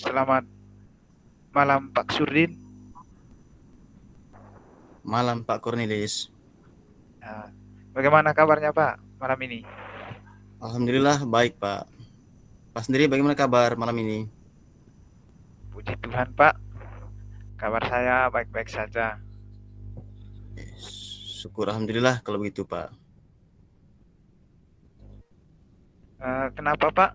Selamat malam Pak Surdin. Malam Pak Cornelis. Nah, bagaimana kabarnya Pak malam ini? Alhamdulillah baik Pak. Pak sendiri bagaimana kabar malam ini? Puji Tuhan Pak, kabar saya baik-baik saja. Syukur Alhamdulillah kalau begitu Pak. Kenapa Pak?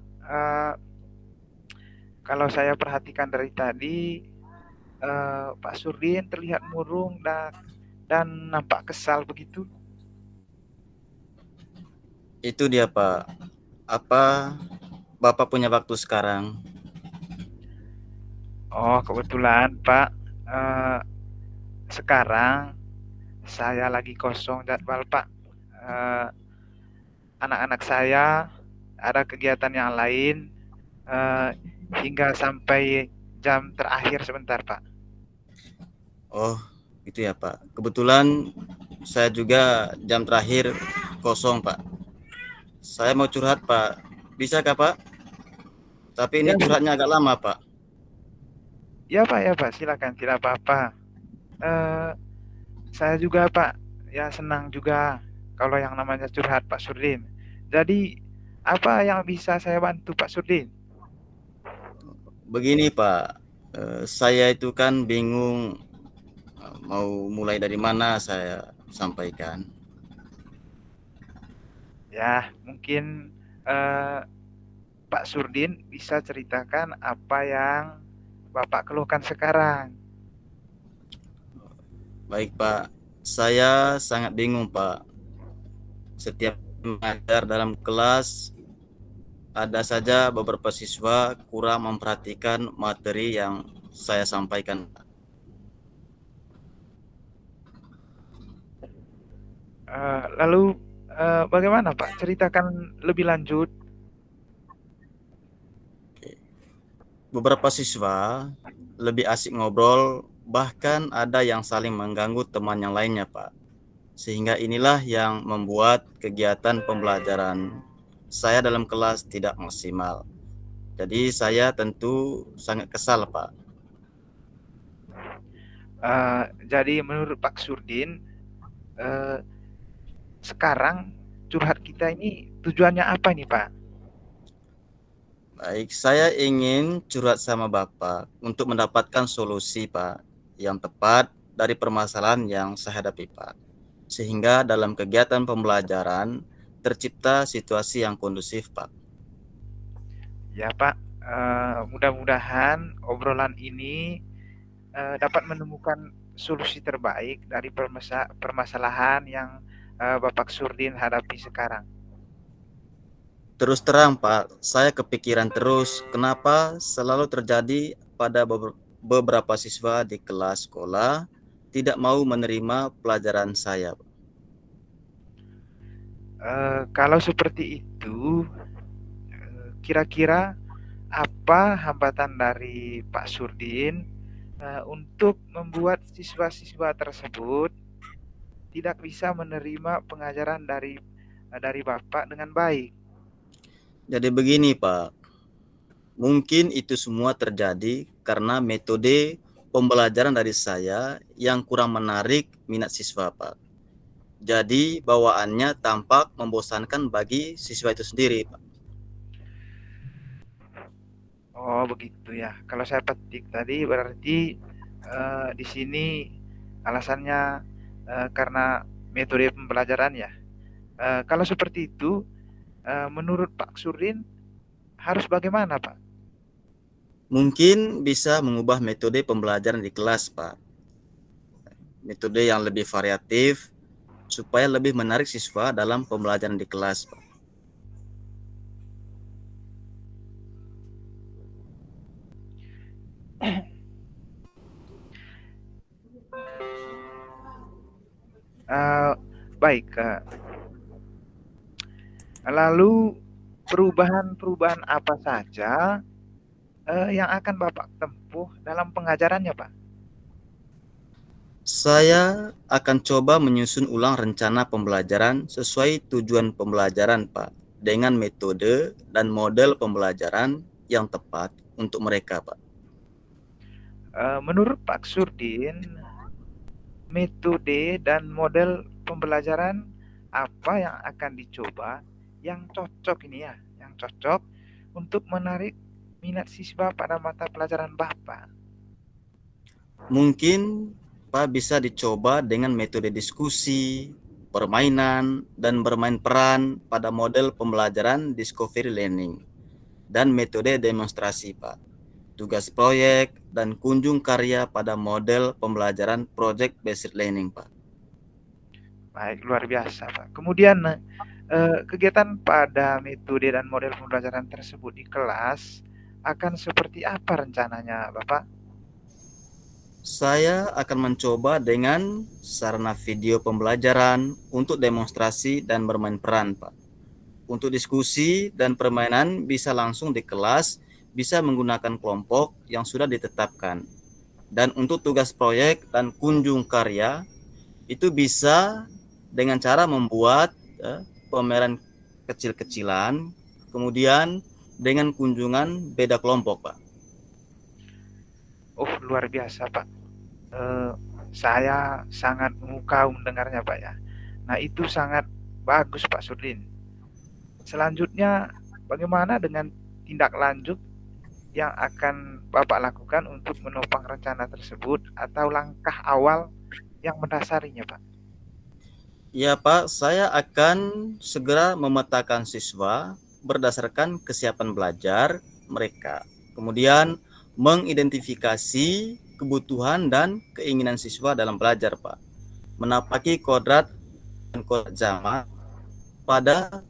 Kalau saya perhatikan dari tadi, Pak Surdin terlihat murung dan nampak kesal begitu. Itu dia Pak. Apa Bapak punya waktu sekarang? Oh kebetulan Pak, eh, sekarang saya lagi kosong jadwal Pak. Eh, Anak-anak saya ada kegiatan yang lain eh, hingga sampai jam terakhir sebentar, Pak. Oh, itu ya Pak. Kebetulan saya juga jam terakhir kosong Pak. Saya mau curhat Pak. Bisa kah Pak? Tapi ini Ya, curhatnya agak lama Pak. ya Pak, silakan, tidak apa-apa. Eh, saya juga Pak, ya senang juga kalau yang namanya curhat Pak Surdin. Jadi apa yang bisa saya bantu Pak Surdin? Begini Pak. Saya itu kan bingung mau mulai dari mana saya sampaikan. Ya, mungkin eh, Pak Surdin bisa ceritakan apa yang Bapak keluhkan sekarang. Baik Pak, saya sangat bingung Pak. Setiap mengajar dalam kelas, ada saja beberapa siswa kurang memperhatikan materi yang saya sampaikan. Lalu bagaimana Pak? Ceritakan lebih lanjut. Beberapa siswa lebih asik ngobrol, bahkan ada yang saling mengganggu teman yang lainnya Pak. Sehingga inilah yang membuat kegiatan pembelajaran saya dalam kelas tidak maksimal. Jadi saya tentu sangat kesal Pak. Jadi menurut Pak Surdin, eh, sekarang curhat kita ini tujuannya apa nih Pak? Baik, saya ingin curhat sama Bapak untuk mendapatkan solusi, Pak, yang tepat dari permasalahan yang saya hadapi, Pak. Sehingga dalam kegiatan pembelajaran tercipta situasi yang kondusif, Pak. Ya Pak, mudah-mudahan obrolan ini dapat menemukan solusi terbaik dari permasalahan yang Bapak Surdin hadapi sekarang. Terus terang, Pak, saya kepikiran terus kenapa selalu terjadi pada beberapa siswa di kelas sekolah tidak mau menerima pelajaran saya. Kalau seperti itu, kira-kira apa hambatan dari Pak Surdin untuk membuat siswa-siswa tersebut tidak bisa menerima pengajaran dari Bapak dengan baik? Jadi begini, Pak. Mungkin itu semua terjadi karena metode pembelajaran dari saya yang kurang menarik minat siswa, Pak. Jadi bawaannya tampak membosankan bagi siswa itu sendiri, Pak. Oh begitu ya. Kalau saya petik tadi berarti di sini alasannya karena metode pembelajaran ya. Kalau seperti itu, menurut Pak Surdin harus bagaimana Pak? Mungkin bisa mengubah metode pembelajaran di kelas, Pak. Metode yang lebih variatif supaya lebih menarik siswa dalam pembelajaran di kelas, Pak. Eh, Baik, lalu perubahan-perubahan apa saja yang akan Bapak tempuh dalam pengajarannya Pak? Saya akan coba menyusun ulang rencana pembelajaran sesuai tujuan pembelajaran, Pak, dengan metode dan model pembelajaran yang tepat untuk mereka, Pak. Menurut Pak Surdin, metode dan model pembelajaran apa yang akan dicoba yang cocok ini ya, yang cocok untuk menarik minat siswa pada mata pelajaran Bapak? Mungkin Pak bisa dicoba dengan metode diskusi, permainan, dan bermain peran pada model pembelajaran discovery learning dan metode demonstrasi, Pak. Tugas proyek dan kunjung karya pada model pembelajaran project based learning, Pak. Baik, luar biasa, Pak. Kemudian kegiatan pada metode dan model pembelajaran tersebut di kelas akan seperti apa rencananya, Bapak? Saya akan mencoba dengan sarana video pembelajaran untuk demonstrasi dan bermain peran, Pak. Untuk diskusi dan permainan bisa langsung di kelas, bisa menggunakan kelompok yang sudah ditetapkan. Dan untuk tugas proyek dan kunjung karya, itu bisa dengan cara membuat pameran kecil-kecilan, kemudian dengan kunjungan beda kelompok, Pak. Oh, luar biasa, Pak. Eh, saya sangat memukau mendengarnya, Pak ya. Nah, itu sangat bagus, Pak Sudin. Selanjutnya, bagaimana dengan tindak lanjut yang akan Bapak lakukan untuk menopang rencana tersebut atau langkah awal yang mendasarinya, Pak? Ya, Pak, saya akan segera memetakan siswa berdasarkan kesiapan belajar mereka. Kemudian mengidentifikasi kebutuhan dan keinginan siswa dalam belajar, Pak. Menapaki kodrat dan kodrat zaman pada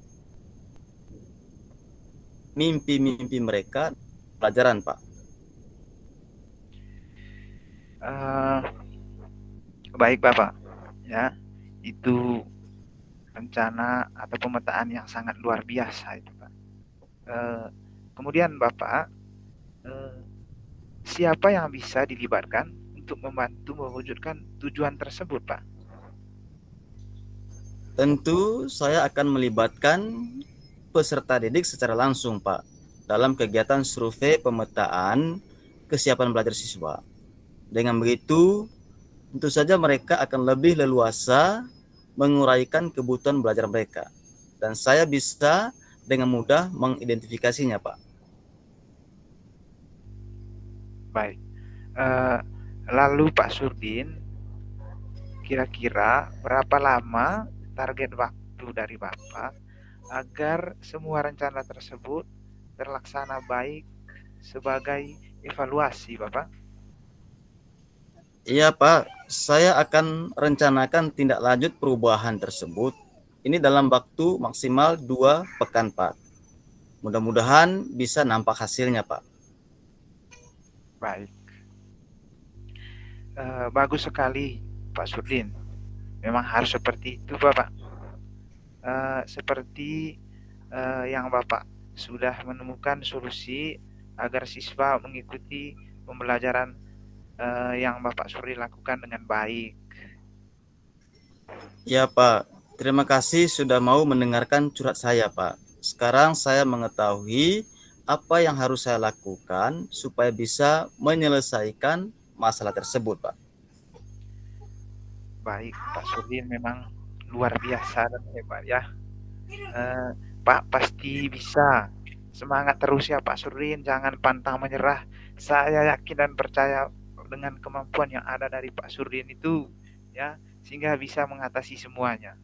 mimpi-mimpi mereka pelajaran, Pak. Eh, Baik, Bapak. Ya, itu rencana atau pemetaan yang sangat luar biasa itu, Pak. Eh, Kemudian Bapak, eh, siapa yang bisa dilibatkan untuk membantu mewujudkan tujuan tersebut, Pak? Tentu saya akan melibatkan peserta didik secara langsung, Pak, dalam kegiatan survei pemetaan kesiapan belajar siswa. Dengan begitu, tentu saja mereka akan lebih leluasa menguraikan kebutuhan belajar mereka. Dan saya bisa dengan mudah mengidentifikasinya, Pak. Baik. Eh, Lalu Pak Surdin, kira-kira berapa lama target waktu dari Bapak agar semua rencana tersebut terlaksana baik sebagai evaluasi, Bapak? Iya, Pak, saya akan rencanakan tindak lanjut perubahan tersebut. Ini dalam waktu maksimal 2 pekan, Pak. Mudah-mudahan bisa nampak hasilnya, Pak. Baik. Bagus sekali, Pak Surdin. Memang harus seperti itu, Bapak. Seperti yang Bapak sudah menemukan solusi agar siswa mengikuti pembelajaran yang Bapak Suri lakukan dengan baik. Ya, Pak. Terima kasih sudah mau mendengarkan curhat saya, Pak. Sekarang saya mengetahui apa yang harus saya lakukan supaya bisa menyelesaikan masalah tersebut, Pak. Baik, Pak Suri memang luar biasa dan hebat ya. Eh, Pak pasti bisa. Semangat terus ya Pak Surin, jangan pantang menyerah. Saya yakin dan percaya dengan kemampuan yang ada dari Pak Surin itu ya, sehingga bisa mengatasi semuanya.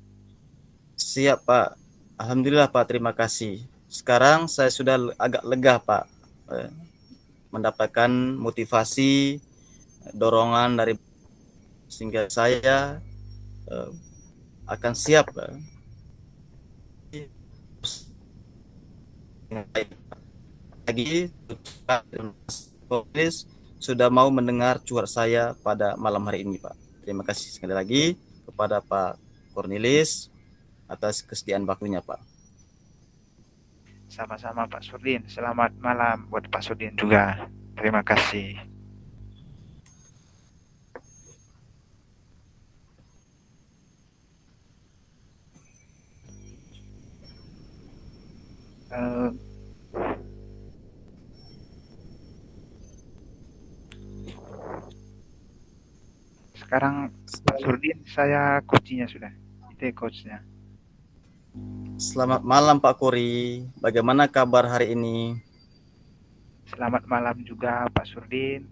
Siap, Pak. Alhamdulillah, Pak. Terima kasih. Sekarang saya sudah agak lega, Pak. Mendapatkan motivasi, dorongan dari sehingga saya akan siap lagi sudah mau mendengar curhat saya pada malam hari ini, Pak. Terima kasih sekali lagi kepada Pak Cornelis atas kesediaan waktunya, Pak. Sama-sama Pak Surdin. Selamat malam buat Pak Surdin juga. Terima kasih. Eh, Sekarang Pak Surdin, saya coachnya sudah. Itu coachnya. Selamat malam Pak Kori. Bagaimana kabar hari ini? Selamat malam juga Pak Surdin.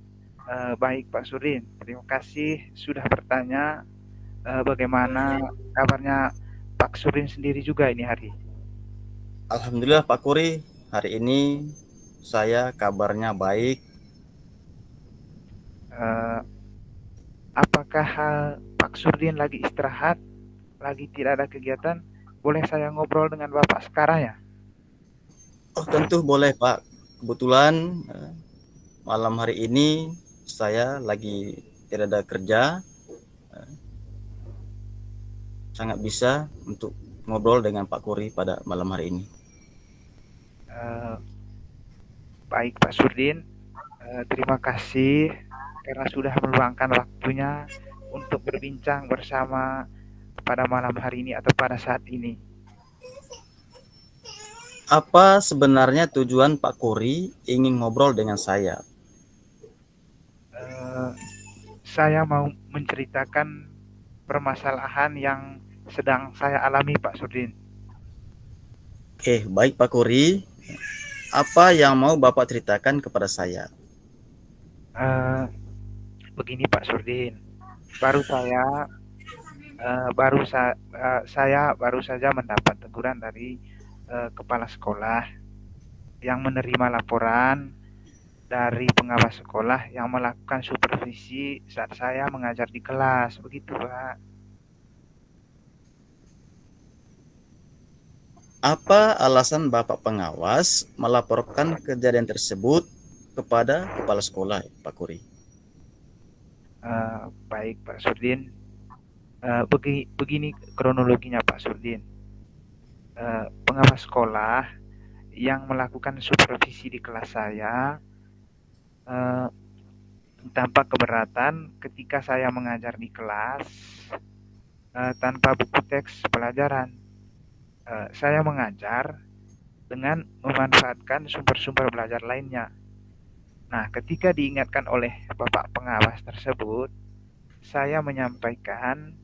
Baik Pak Surdin, terima kasih sudah bertanya. Bagaimana kabarnya Pak Surdin sendiri juga ini hari? Alhamdulillah Pak Kori, hari ini saya kabarnya baik. Eh, apakah Pak Surdin lagi istirahat, lagi tidak ada kegiatan? Boleh saya ngobrol dengan Bapak sekarang ya? Oh tentu boleh Pak. Kebetulan malam hari ini saya lagi tidak ada kerja, sangat bisa untuk ngobrol dengan Pak Kori pada malam hari ini. Eh, baik Pak Surdin, terima kasih karena sudah meluangkan waktunya untuk berbincang bersama pada malam hari ini atau pada saat ini. Apa sebenarnya tujuan Pak Kori ingin ngobrol dengan saya? Eh, saya mau menceritakan permasalahan yang sedang saya alami, Pak Surdin. Baik Pak Kori. Apa yang mau Bapak ceritakan kepada saya? Eh, begini, Pak Surdin, baru saya baru saya baru saja mendapat teguran dari kepala sekolah yang menerima laporan dari pengawas sekolah yang melakukan supervisi saat saya mengajar di kelas. Begitu, Pak. Apa alasan Bapak pengawas melaporkan kejadian tersebut kepada kepala sekolah, Pak Kuri? Baik, Pak Surdin. Begini kronologinya, Pak Surdin. Pengawas sekolah yang melakukan supervisi di kelas saya eh, tampak keberatan ketika saya mengajar di kelas tanpa buku teks pelajaran. Saya mengajar dengan memanfaatkan sumber-sumber belajar lainnya. Nah, ketika diingatkan oleh Bapak pengawas tersebut, saya menyampaikan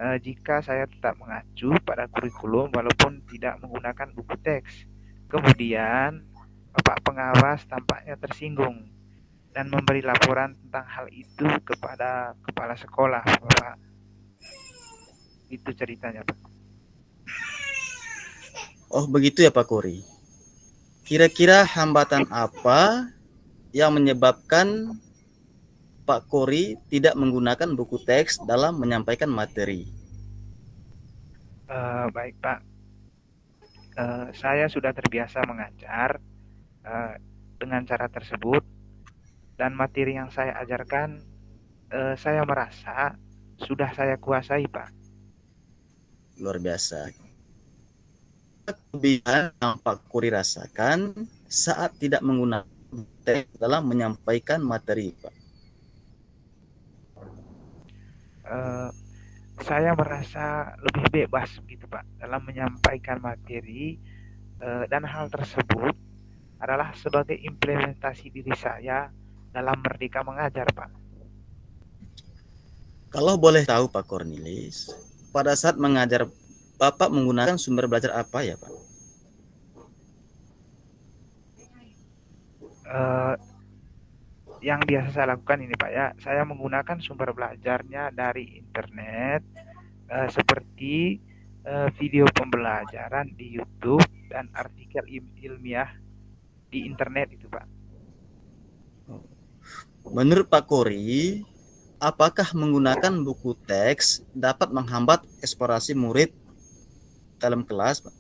jika saya tetap mengacu pada kurikulum walaupun tidak menggunakan buku teks. Kemudian, Bapak pengawas tampaknya tersinggung dan memberi laporan tentang hal itu kepada kepala sekolah, Bapak. Itu ceritanya, Pak. Oh, begitu ya Pak Kuri. Kira-kira hambatan apa yang menyebabkan Pak Kuri tidak menggunakan buku teks dalam menyampaikan materi? Baik, Pak. Saya sudah terbiasa mengajar uh, dengan cara tersebut dan materi yang saya ajarkan saya merasa sudah saya kuasai, Pak. Luar biasa. Kelebihan yang Pak Kuri rasakan saat tidak menggunakan teks dalam menyampaikan materi, Pak? Uh, saya merasa lebih bebas gitu, Pak, dalam menyampaikan materi dan hal tersebut adalah sebagai implementasi diri saya dalam merdeka mengajar, Pak. Kalau boleh tahu Pak Cornelis, pada saat mengajar Bapak menggunakan sumber belajar apa ya Pak? Uh, yang biasa saya lakukan ini, Pak, ya, saya menggunakan sumber belajarnya dari internet seperti video pembelajaran di YouTube dan artikel ilmiah di internet itu, Pak. Menurut Pak Kori, apakah menggunakan buku teks dapat menghambat eksplorasi murid dalam kelas, Pak?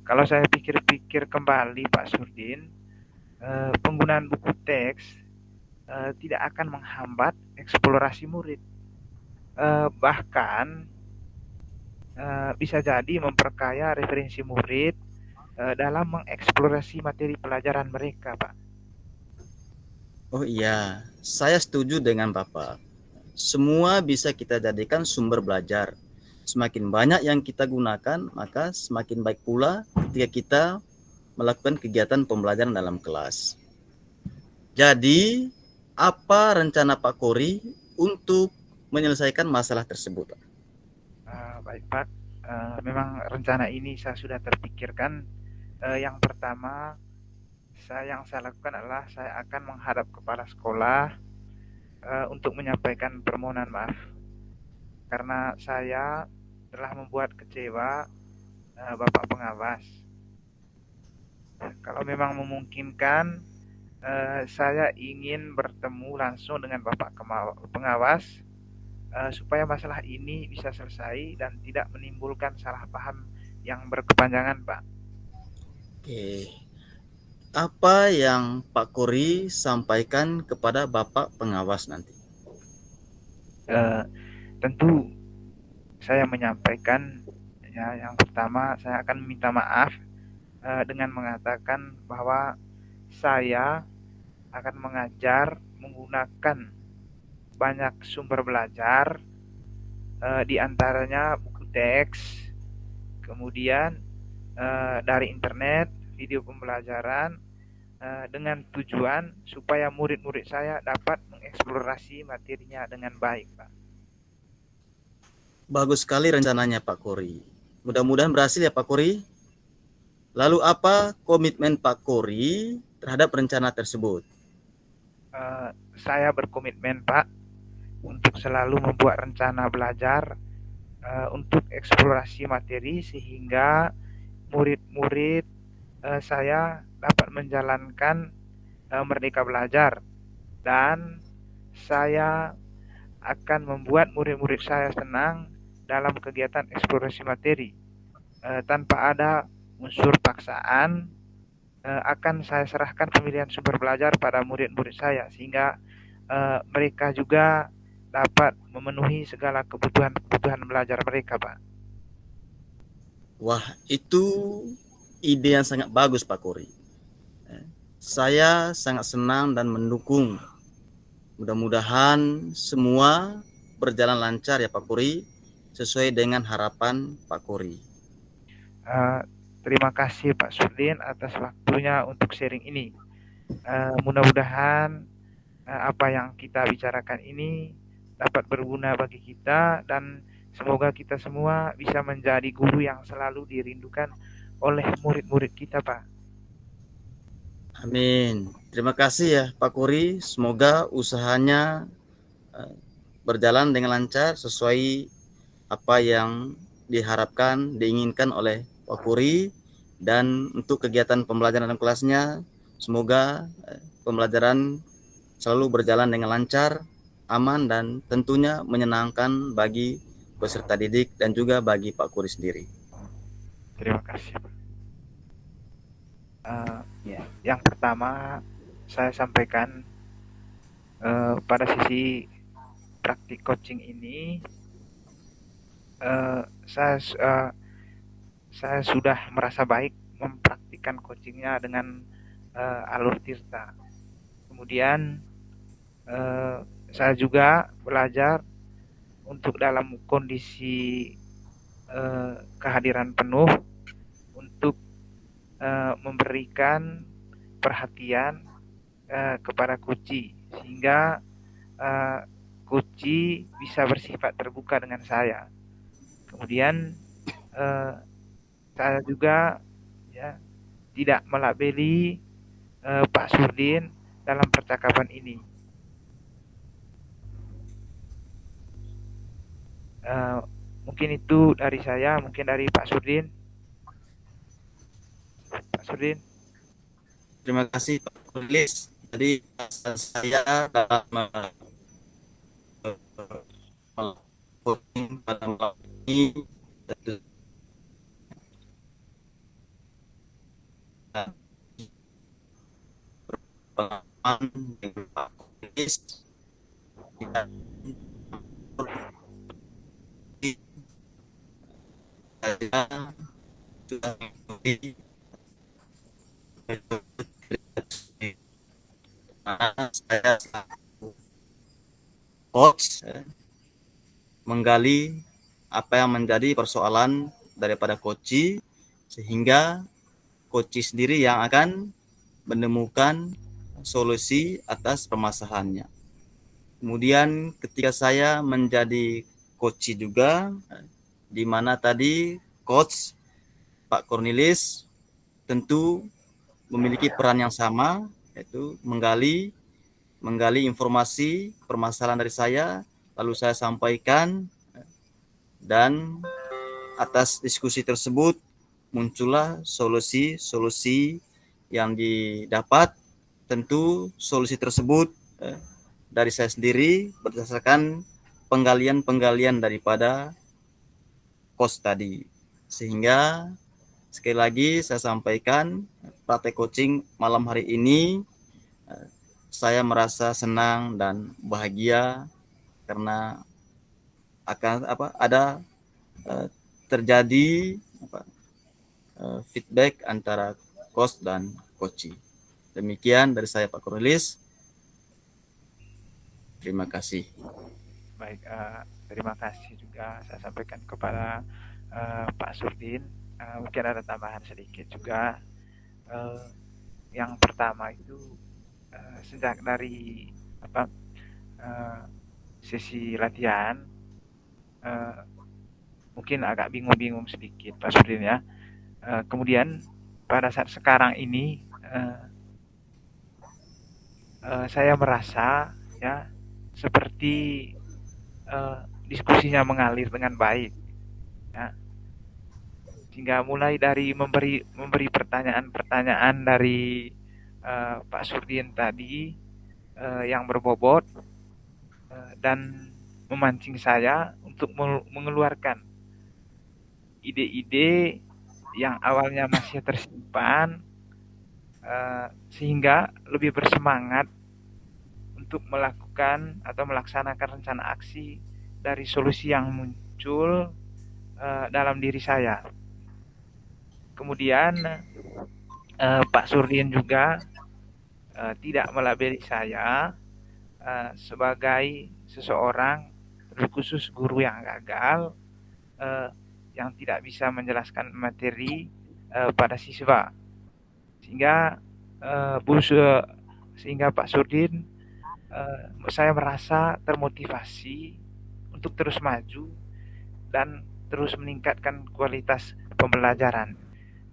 Kalau saya pikir-pikir kembali, Pak Surdin, penggunaan buku teks tidak akan menghambat eksplorasi murid. Bahkan bisa jadi memperkaya referensi murid dalam mengeksplorasi materi pelajaran mereka, Pak. Oh iya, saya setuju dengan Bapak. Semua bisa kita jadikan sumber belajar. Semakin banyak yang kita gunakan, maka semakin baik pula ketika kita melakukan kegiatan pembelajaran dalam kelas. Jadi, apa rencana Pak Kori untuk menyelesaikan masalah tersebut? Baik Pak, memang rencana ini saya sudah terpikirkan. Yang pertama, yang saya lakukan adalah saya akan menghadap kepala sekolah untuk menyampaikan permohonan maaf karena saya telah membuat kecewa Bapak pengawas. Kalau memang memungkinkan, saya ingin bertemu langsung dengan Bapak pengawas supaya masalah ini bisa selesai dan tidak menimbulkan salah paham yang berkepanjangan, Pak. Oke. Apa yang Pak Kori sampaikan kepada Bapak pengawas nanti? Tentu saya menyampaikan, ya, yang pertama saya akan meminta maaf dengan mengatakan bahwa saya akan mengajar menggunakan banyak sumber belajar, di antaranya buku teks, kemudian dari internet, video pembelajaran, dengan tujuan supaya murid-murid saya dapat mengeksplorasi materinya dengan baik, Pak. Bagus sekali rencananya Pak Kori. Mudah-mudahan berhasil ya Pak Kori. Lalu apa komitmen Pak Kori terhadap rencana tersebut? Saya berkomitmen, Pak, untuk selalu membuat rencana belajar untuk eksplorasi materi sehingga murid-murid saya dapat menjalankan Merdeka Belajar, dan saya akan membuat murid-murid saya senang dalam kegiatan eksplorasi materi tanpa ada unsur paksaan. Akan saya serahkan pemilihan sumber belajar pada murid-murid saya sehingga mereka juga dapat memenuhi segala kebutuhan belajar mereka, Pak. Wah, itu ide yang sangat bagus Pak Kori. Saya sangat senang dan mendukung. Mudah-mudahan semua berjalan lancar ya Pak Kori, sesuai dengan harapan Pak Kori. Terima kasih Pak Sudin atas waktunya untuk sharing ini. Mudah-mudahan apa yang kita bicarakan ini dapat berguna bagi kita dan semoga kita semua bisa menjadi guru yang selalu dirindukan oleh murid-murid kita, Pak. Amin. Terima kasih ya Pak Kori. Semoga usahanya berjalan dengan lancar sesuai apa yang diharapkan, diinginkan oleh Pak Kori. Dan untuk kegiatan pembelajaran dalam kelasnya, semoga pembelajaran selalu berjalan dengan lancar, aman, dan tentunya menyenangkan bagi peserta didik dan juga bagi Pak Kori sendiri. Terima kasih, Pak. Yang pertama saya sampaikan pada sisi praktik coaching ini, saya saya sudah merasa baik mempraktikkan coachingnya dengan Alur Tirta. Kemudian saya juga belajar untuk dalam kondisi kehadiran penuh untuk memberikan perhatian kepada Kuci sehingga Kuci bisa bersifat terbuka dengan saya. Kemudian saya juga ya tidak melabeli Pak Surdin dalam percakapan ini. Mungkin itu dari saya, mungkin dari Pak Surdin. Pak Surdin. Terima kasih Pak Kulis. Jadi saya dalam pada malam ini pengalaman dengan Pak Kulis dan saya sudah mengikuti saya coach menggali apa yang menjadi persoalan daripada Koci sehingga Koci sendiri yang akan menemukan solusi atas permasalahannya. Kemudian ketika saya menjadi coach juga, di mana tadi coach Pak Cornelis tentu memiliki peran yang sama, yaitu menggali informasi permasalahan dari saya, lalu saya sampaikan, dan atas diskusi tersebut muncullah solusi-solusi yang didapat. Tentu solusi tersebut dari saya sendiri berdasarkan penggalian daripada coach tadi. Sehingga sekali lagi saya sampaikan, praktek coaching malam hari ini saya merasa senang dan bahagia karena akan ada terjadi feedback antara coach dan coachee. Demikian dari saya Pak Cornelis. Terima kasih. Baik, terima kasih juga saya sampaikan kepada Pak Surdin. Mungkin ada tambahan sedikit juga. Yang pertama itu sejak dari sesi latihan mungkin agak bingung-bingung sedikit Pak Surdin ya. Kemudian pada saat sekarang ini saya merasa ya seperti diskusinya mengalir dengan baik ya. Sehingga mulai dari memberi pertanyaan-pertanyaan dari Pak Surdin tadi yang berbobot dan memancing saya untuk mengeluarkan ide-ide yang awalnya masih tersimpan sehingga lebih bersemangat untuk melakukan atau melaksanakan rencana aksi dari solusi yang muncul dalam diri saya. Kemudian Pak Surdin juga tidak melabeli saya sebagai seseorang, terkhusus guru yang gagal, yang tidak bisa menjelaskan materi pada siswa, sehingga Pak Surdin, saya merasa termotivasi untuk terus maju dan terus meningkatkan kualitas pembelajaran,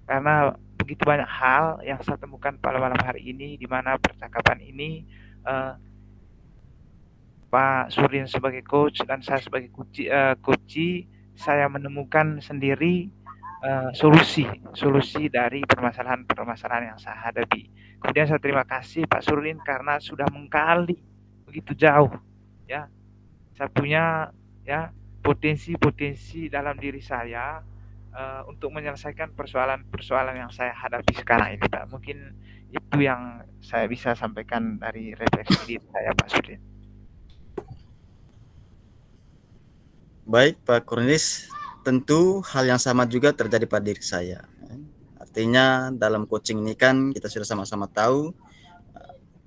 karena begitu banyak hal yang saya temukan pada malam hari ini, di mana percakapan ini Pak Surdin sebagai coach dan saya sebagai coachee, saya menemukan sendiri solusi dari permasalahan yang saya hadapi. Kemudian saya terima kasih Pak Surdin karena sudah menggali begitu jauh ya. Saya punya ya potensi dalam diri saya untuk menyelesaikan persoalan yang saya hadapi sekarang ini, Pak. Mungkin itu yang saya bisa sampaikan dari refleksi diri saya, Pak Surdin. Baik Pak Cornelis, tentu hal yang sama juga terjadi pada diri saya. Artinya dalam coaching ini kan kita sudah sama-sama tahu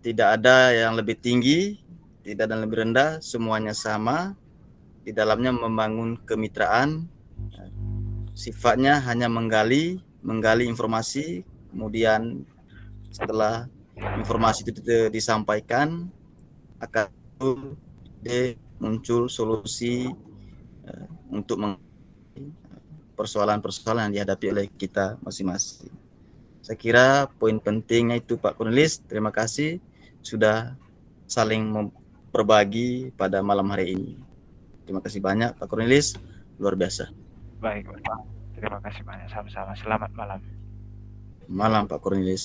tidak ada yang lebih tinggi, tidak ada yang lebih rendah, semuanya sama. Di dalamnya membangun kemitraan, sifatnya hanya menggali informasi, kemudian setelah informasi itu disampaikan akan muncul solusi untuk persoalan-persoalan yang dihadapi oleh kita masing-masing. Saya kira poin pentingnya itu Pak Cornelis. Terima kasih sudah saling berbagi pada malam hari ini. Terima kasih banyak Pak Cornelis, luar biasa. Baik, terima kasih banyak, sama-sama. Selamat malam. Malam Pak Cornelis.